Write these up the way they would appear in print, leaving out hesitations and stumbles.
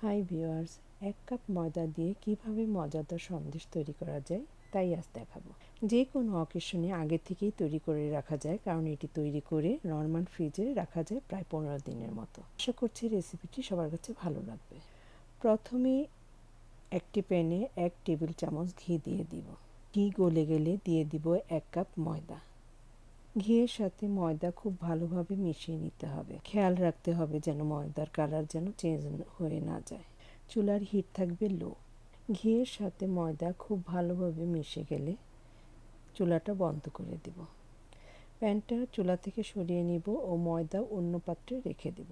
Hi viewers, 1 cup ময়দা দিয়ে কিভাবে মজাদার সন্দেশ তৈরি করা যায় তাই আজ দেখাবো। যে কোনো অকেশনে আগে থেকেই তৈরি করে রাখা যায়, কারণ এটি তৈরি করে নর্মাল ফ্রিজে রাখা যায় প্রায় 15 দিনের মতো। আশা করছি রেসিপিটি সবার কাছে ভালো লাগবে। প্রথমে একটি প্যানে 1 টেবিল চামচ ঘি দিয়ে দিব। ঘি গলে গেলে দিয়ে দিব 1 কাপ ময়দা। ঘিয়ের সাথে ময়দা খুব ভালোভাবে মিশিয়ে নিতে হবে। খেয়াল রাখতে হবে যেন ময়দার কালার যেন চেঞ্জ হয়ে না যায়। চুলার হিট থাকবে লো। ঘিয়ের সাথে ময়দা খুব ভালোভাবে মিশে গেলে চুলাটা বন্ধ করে দিব। প্যানটা চুলা থেকে সরিয়ে নিব ও ময়দা অন্য পাত্রে রেখে দিব।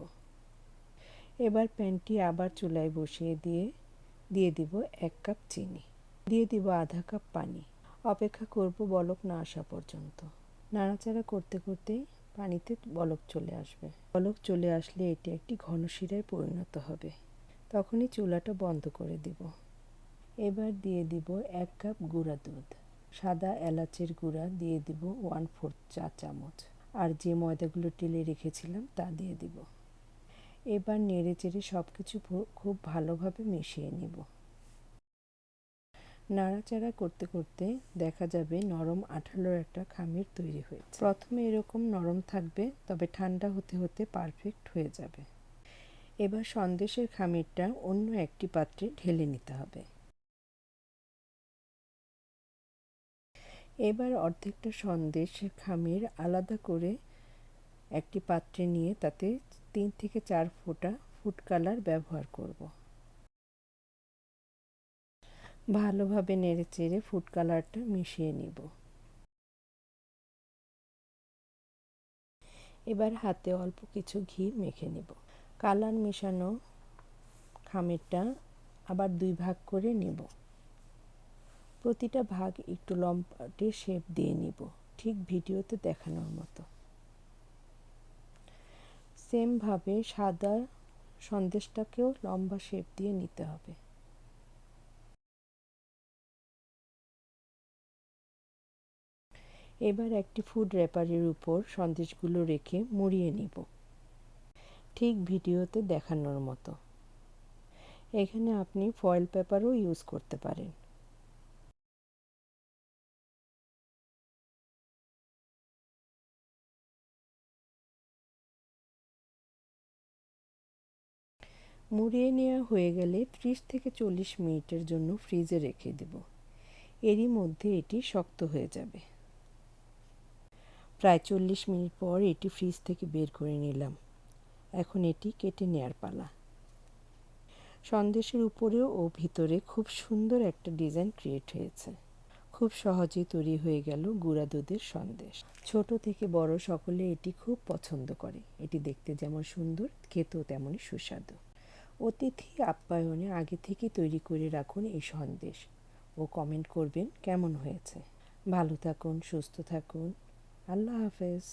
এবার প্যানটি আবার চুলায় বসিয়ে দিয়ে দিব 1 কাপ চিনি, দিয়ে দিব আধা কাপ পানি। অপেক্ষা করব বলক না আসা পর্যন্ত। নাড়াচাড়া করতে করতেই পানিতে বলক চলে আসবে। বলক চলে আসলে এটি একটি ঘন শিরায় পরিণত হবে। তখনই চুলাটা বন্ধ করে দিব। এবার দিয়ে দিব 1 কাপ গুঁড়া দুধ। সাদা এলাচের গুঁড়া দিয়ে দিব 1/4 চা চামচ। আর যে ময়দাগুলো টেলে রেখেছিলাম তা দিয়ে দিব। এবার নেড়ে চেড়ে সব কিছু খুব ভালোভাবে মিশিয়ে নিব। নাড়াচাড়া করতে করতে দেখা যাবে নরম আঠালো একটা খামির তৈরি হয়েছে। প্রথমে এরকম নরম থাকবে, তবে ঠান্ডা হতে হতে পারফেক্ট হয়ে যাবে। এবার সন্দেশের খামিরটা অন্য একটি পাত্রে ঢেলে নিতে হবে। এবার অর্ধেকটা সন্দেশের খামির আলাদা করে একটি পাত্রে নিয়ে তাতে 3 থেকে 4 ফোঁটা ফুড কালার ব্যবহার করব। ভালোভাবে নেড়েচেড়ে ফুড কালারটা মিশিয়ে নিব। এবার হাতে অল্প কিছু ঘি মেখে নেব। কালার মেশানো খামিরটা আবার 2 ভাগ করে নেব। প্রতিটা ভাগ একটু লম্বাটে শেপ দিয়ে নিব, ঠিক ভিডিওতে দেখানোর মতো। সেমভাবে সাদা সন্দেশটাকেও লম্বা শেপ দিয়ে নিতে হবে। এবার একটি ফুড র্যাপারের উপর সন্দেশগুলো রেখে মুড়িয়ে নিব, ঠিক ভিডিওতে দেখানোর মতো। এখানে আপনি ফয়েল পেপারও ইউজ করতে পারেন। মুড়িয়ে নেওয়া হয়ে গেলে 30 থেকে 40 মিনিটের জন্য ফ্রিজে রেখে দেব। এরই মধ্যে এটি শক্ত হয়ে যাবে। প্রায় 40 মিনিট পর এটি ফ্রিজ থেকে বের করে নিলাম। এখন এটি কেটে নেওয়ার পালা। সন্দেশের উপরেও ও ভিতরে খুব সুন্দর একটা ডিজাইন ক্রিয়েট হয়েছে। খুব সহজেই তৈরি হয়ে গেল গুঁড়া দুধের সন্দেশ। ছোট থেকে বড় সকলে এটি খুব পছন্দ করে। এটি দেখতে যেমন সুন্দর, খেতেও তেমনই সুস্বাদু। অতিথি আপ্যায়নে আগে থেকে তৈরি করে রাখুন এই সন্দেশ ও কমেন্ট করবেন কেমন হয়েছে। ভালো থাকুন, সুস্থ থাকুন। আল্লাহ হাফেজ।